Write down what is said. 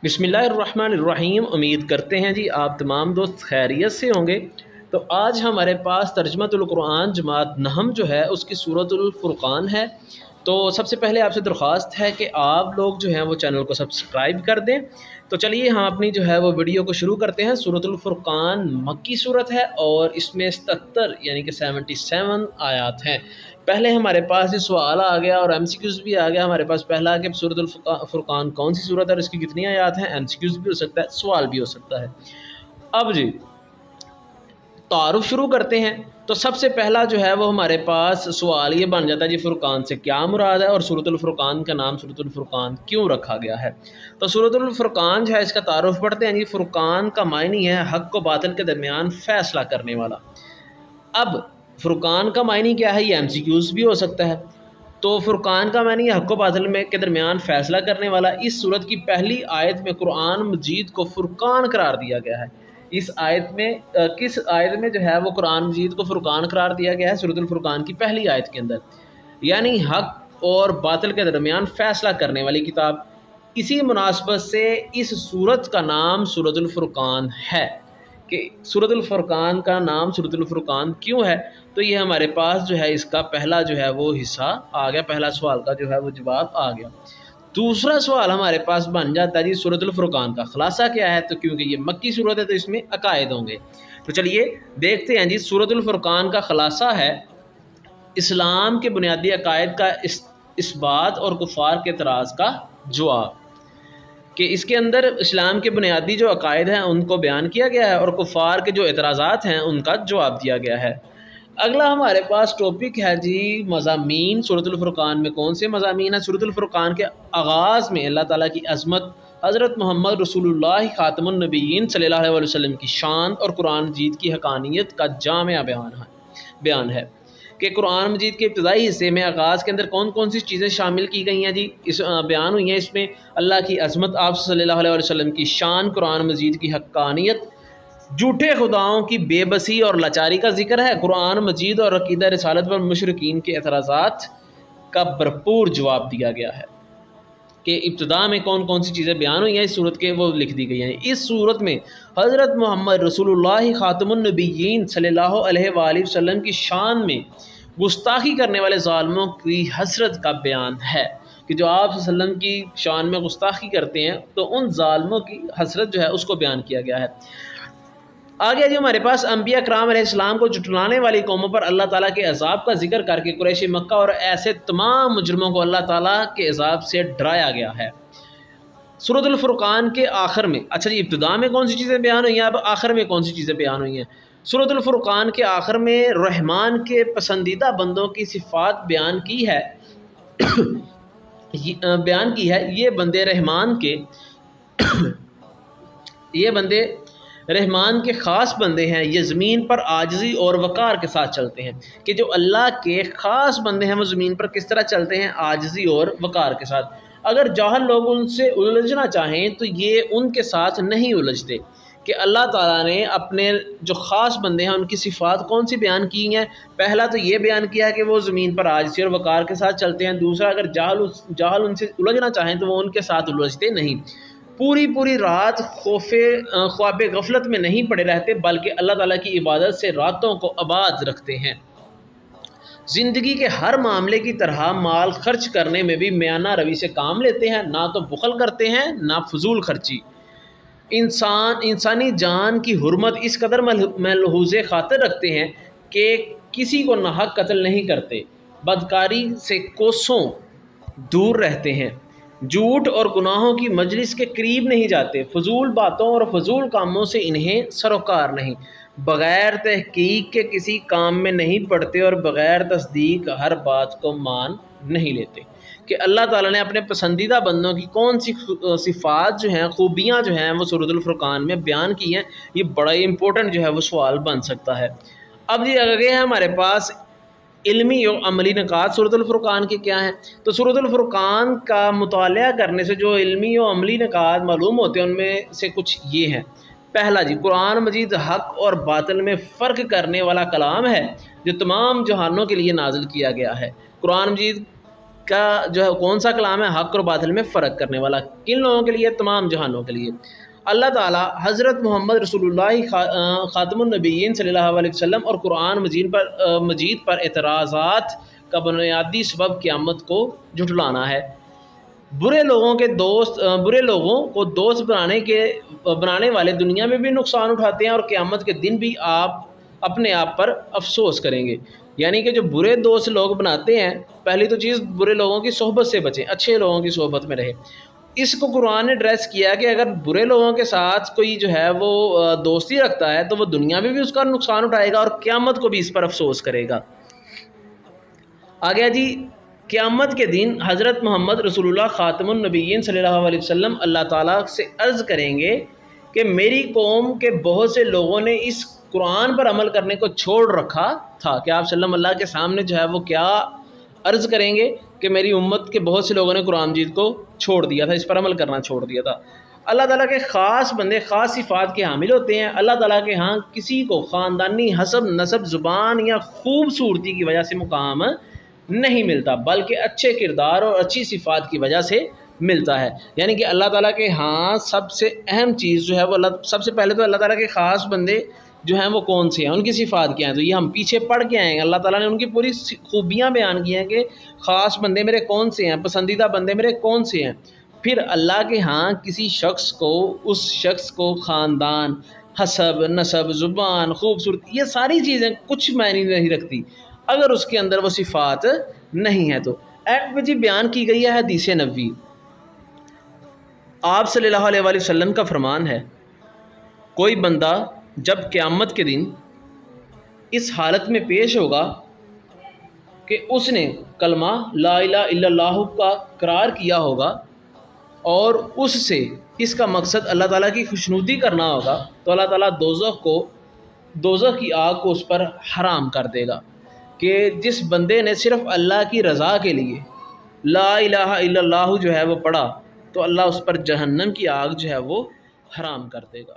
बिस्मिल्लाहिर्रहमानिर्रहीम। उम्मीद करते हैं जी आप तमाम दोस्त खैरियत से होंगे। तो आज हमारे पास तर्जमतुल कुरान जमात नहम जो है उसकी सूरतुल फुरक़ान है। तो सबसे पहले आपसे दरख्वास्त है कि आप लोग जो हैं वो चैनल को सब्सक्राइब कर दें। तो चलिए हम अपनी जो है वो वीडियो को शुरू करते हैं। सूरतुल फुरक़ान मक्की सूरत है और इसमें 77 यानी कि 77 आयात हैं। पहले हमारे पास ये सवाल आ गया और एमसीक्यूज़ भी आ गया हमारे पास। पहला कि सूरतुल फुरक़ान कौन सी सूरत है और इसकी कितनी आयात हैं। एमसीक्यूज़ भी हो सकता है, सवाल भी हो सकता है। अब जी तारुफ शुरू करते हैं। तो सबसे पहला जो है वो हमारे पास सवाल ये बन जाता है जी फुरक़ान से क्या मुराद है और सूरतुल फुरक़ान का नाम सूरतुल फुरक़ान क्यों रखा गया है। तो सूरतुल फुरक़ान जो है इसका तारुफ पढ़ते हैं जी। फुरक़ान का मायनी है हक़ व बातिल के दरमियान फ़ैसला करने वाला। अब फुरक़ान का मायनी क्या है, ये एमसीक्यूज़ भी हो सकता है। तो फुरक़ान का मायनी हक़ व बातिल में के दरमियान फ़ैसला करने वाला। इस सूरत की पहली आयत में कुरान मजीद को फ़ुरक़ान करार दिया गया है। इस आयत में किस आयत में जो है वो कुरान मजीद को फ़ुरक़ान करार दिया गया है? सूरतुल फुरक़ान की पहली आयत के अंदर, यानी हक़ और बातिल के दरमियान फ़ैसला करने वाली किताब। इसी मुनासबत से इस सूरत का नाम सूरतुल फुरक़ान है। कि सूरतुल फुरक़ान का नाम सूरतुल फुरक़ान क्यों है, तो ये हमारे पास जो है इसका पहला जो है वो हिस्सा आ गया। पहला सवाल का जो है वो जवाब आ गया। दूसरा सवाल हमारे पास बन जाता है जी सूरतुल फुरक़ान का ख़ुलासा क्या है। तो क्योंकि ये मक्की सूरत है तो इसमें अकायद होंगे। तो चलिए देखते हैं जी। सूरतुल फुरक़ान का ख़ुलासा है इस्लाम के बुनियादी अकायद का इस्बात और कुफ़ार के एतराज़ का जवाब। कि इसके अंदर इस्लाम के बुनियादी जो अकायद हैं उनको बयान किया गया है और कुफ़ार के जो एतराज़ात हैं उनका जवाब दिया गया है। अगला हमारे पास टॉपिक है जी मज़ामीन। सूरतुल फुरक़ान में कौन से मज़ामीन हैं? सूरतुल फुरक़ान के आगाज़ में अल्लाह ताला की अज़मत, हज़रत मोहम्मद रसूलुल्लाह ख़ातमुन नबिय्यीन सल्लल्लाहु अलैहि वसल्लम की शान और कुरान मजीद की हक़ानियत का जामिया बयान है। कि कुरान मजीद के इब्तदाई हिस्से में आगाज़ के अंदर कौन कौन सी चीज़ें शामिल की गई हैं जी, इस बयान हुई हैं। इसमें अल्लाह की अज़मत, आप सल्लल्लाहु अलैहि वसल्लम की शान, कुरान मजीद की हक़ानियत, झूठे खुदाओं की बेबसी और लाचारी का जिक्र है। कुरान मजीद और अक़ीदा रिसालत पर मुशरिकीन के एतराज़ात का भरपूर जवाब दिया गया है। कि इब्तिदा में कौन कौन सी चीज़ें बयान हुई हैं इस सूरत के, वो लिख दी गई हैं। इस सूरत में हज़रत मोहम्मद रसूलुल्लाह ख़ातमुन नबिय्यीन सल्लल्लाहु अलैहि वसल्लम की शान में गुस्ताखी करने वाले ज़ालिमों की हसरत का बयान है। कि जो आप वसल्लम की शान में गुस्ताखी करते हैं तो उन ज़ालिमों की हसरत जो है उसको बयान किया गया है। आगे जी हमारे पास अंबिया कराम अलैहिस्सलाम को जुटलाने वाली कौमों पर अल्लाह ताला के अज़ाब का जिक्र करके कुरैशी मक्का और ऐसे तमाम मुजरमों को अल्लाह ताला के अज़ाब से डराया गया है। सूरतुल फुरक़ान के आखिर में, अच्छा जी इब्तिदा में कौन सी चीज़ें बयान हुई हैं, अब आखिर में कौन सी चीज़ें बयान हुई हैं। सूरतुल फुरक़ान के आखिर में रहमान के पसंदीदा बंदों की सिफ़ात बयान की है। ये बंदे रहमान के ये बंदे रहमान के ख़ास बंदे हैं। ये ज़मीन पर आजिज़ी और वक़ार के साथ चलते हैं। कि जो अल्लाह के ख़ास बंदे हैं वो ज़मीन पर किस तरह चलते हैं, आजिज़ी और वक़ार के साथ। अगर जाहिल लोग उनसे उलझना चाहें तो ये उनके साथ नहीं उलझते। कि अल्लाह ताला ने अपने जो ख़ास बंदे हैं उनकी सिफ़ात कौन सी बयान की हैं। पहला तो ये बयान किया है कि वो ज़मीन पर आजिज़ी और वक़ार के साथ चलते हैं। दूसरा, अगर जाहिल उनसे उलझना चाहें तो वो उनके साथ उलझते नहीं। पूरी रात ख्वाब गफलत में नहीं पड़े रहते बल्कि अल्लाह ताला की इबादत से रातों को आबाद रखते हैं। ज़िंदगी के हर मामले की तरह माल खर्च करने में भी मियाना रवि से काम लेते हैं। ना तो बुखल करते हैं ना फजूल खर्ची। इंसानी जान की हुर्मत इस कदर मलहूज़े खातिर रखते हैं कि किसी को नाहक कत्ल नहीं करते, बदकारी से कोसों दूर रहते हैं, झूठ और गुनाहों की मजलिस के करीब नहीं जाते, फजूल बातों और फजूल कामों से इन्हें सरोकार नहीं, बग़ैर तहकीक के किसी काम में नहीं पड़ते और बग़ैर तस्दीक हर बात को मान नहीं लेते। कि अल्लाह ताला ने अपने पसंदीदा बंदों की कौन सी सिफ़ात जो हैं, खूबियाँ जो हैं वो सूरतुल फुरक़ान में बयान की हैं। ये बड़ा ही इंपॉर्टेंट जो है वो सवाल बन सकता है। अब ये आगे है हमारे पास इल्मी और अमली निकात सूरतुल फुरक़ान के क्या हैं। तो सूरतुल फुरक़ान का मुताला करने से जो इल्मी और अमली निकात मालूम होते हैं उनमें से कुछ ये हैं। पहला जी, कुरान मजीद हक़ और बातिल में फ़र्क करने वाला कलाम है जो तमाम जहानों के लिए नाजिल किया गया है। कुरान मजीद کا جو ہے کون سا کلام ہے حق اور باطل میں فرق کرنے والا. کن لوگوں کے لیے؟ تمام جہانوں کے لیے. اللہ تعالیٰ حضرت محمد رسول اللہ خاتم النبیین صلی اللہ علیہ وسلم اور قرآن مجید پر اعتراضات کا بنیادی سبب قیامت کو جھٹلانا ہے. برے لوگوں کو دوست بنانے والے دنیا میں بھی نقصان اٹھاتے ہیں اور قیامت کے دن بھی آپ اپنے آپ پر افسوس کریں گے. یعنی کہ جو برے دوست لوگ بناتے ہیں، پہلی تو چیز برے لوگوں کی صحبت سے بچیں، اچھے لوگوں کی صحبت میں رہیں. اس کو قرآن نے ایڈریس کیا کہ اگر برے لوگوں کے ساتھ کوئی جو ہے وہ دوستی رکھتا ہے تو وہ دنیا میں بھی اس کا نقصان اٹھائے گا اور قیامت کو بھی اس پر افسوس کرے گا. آگے جی، قیامت کے دن حضرت محمد رسول اللہ خاتم النبیین صلی اللہ علیہ وسلم اللہ تعالیٰ سے عرض کریں گے کہ میری قوم کے بہت سے لوگوں نے اس قرآن پر عمل کرنے کو چھوڑ رکھا تھا. کہ آپ صلی اللہ علیہ وسلم کے سامنے جو ہے وہ کیا عرض کریں گے کہ میری امت کے بہت سے لوگوں نے قرآن مجید کو چھوڑ دیا تھا، اس پر عمل کرنا چھوڑ دیا تھا. اللہ تعالیٰ کے خاص بندے خاص صفات کے حامل ہوتے ہیں. اللہ تعالیٰ کے ہاں کسی کو خاندانی حسب، نسب، زبان یا خوبصورتی کی وجہ سے مقام نہیں ملتا، بلکہ اچھے کردار اور اچھی صفات کی وجہ سے ملتا ہے. یعنی کہ اللہ تعالیٰ کے ہاں سب سے اہم چیز جو ہے وہ سب سے پہلے تو اللہ تعالیٰ کے خاص بندے جو ہیں وہ کون سے ہیں، ان کی صفات کیا ہیں. تو یہ ہم پیچھے پڑھ کے آئے ہیں. اللہ تعالیٰ نے ان کی پوری خوبیاں بیان کی ہیں کہ خاص بندے میرے کون سے ہیں، پسندیدہ بندے میرے کون سے ہیں. پھر اللہ کے ہاں کسی شخص کو، اس شخص کو خاندان، حسب، نسب، زبان، خوبصورتی، یہ ساری چیزیں کچھ معنی نہیں رکھتی اگر اس کے اندر وہ صفات نہیں ہے. تو ایک جی بیان کی گئی ہے حدیث نبوی. آپ صلی اللہ علیہ وآلہ وسلم کا فرمان ہے، کوئی بندہ جب قیامت کے دن اس حالت میں پیش ہوگا کہ اس نے کلمہ لا الہ الا اللہ کا اقرار کیا ہوگا اور اس سے اس کا مقصد اللہ تعالیٰ کی خوشنودی کرنا ہوگا، تو اللہ تعالیٰ دوزخ کی آگ کو اس پر حرام کر دے گا. کہ جس بندے نے صرف اللہ کی رضا کے لیے لا الہ الا اللہ جو ہے وہ پڑھا، تو اللہ اس پر جہنم کی آگ جو ہے وہ حرام کر دے گا.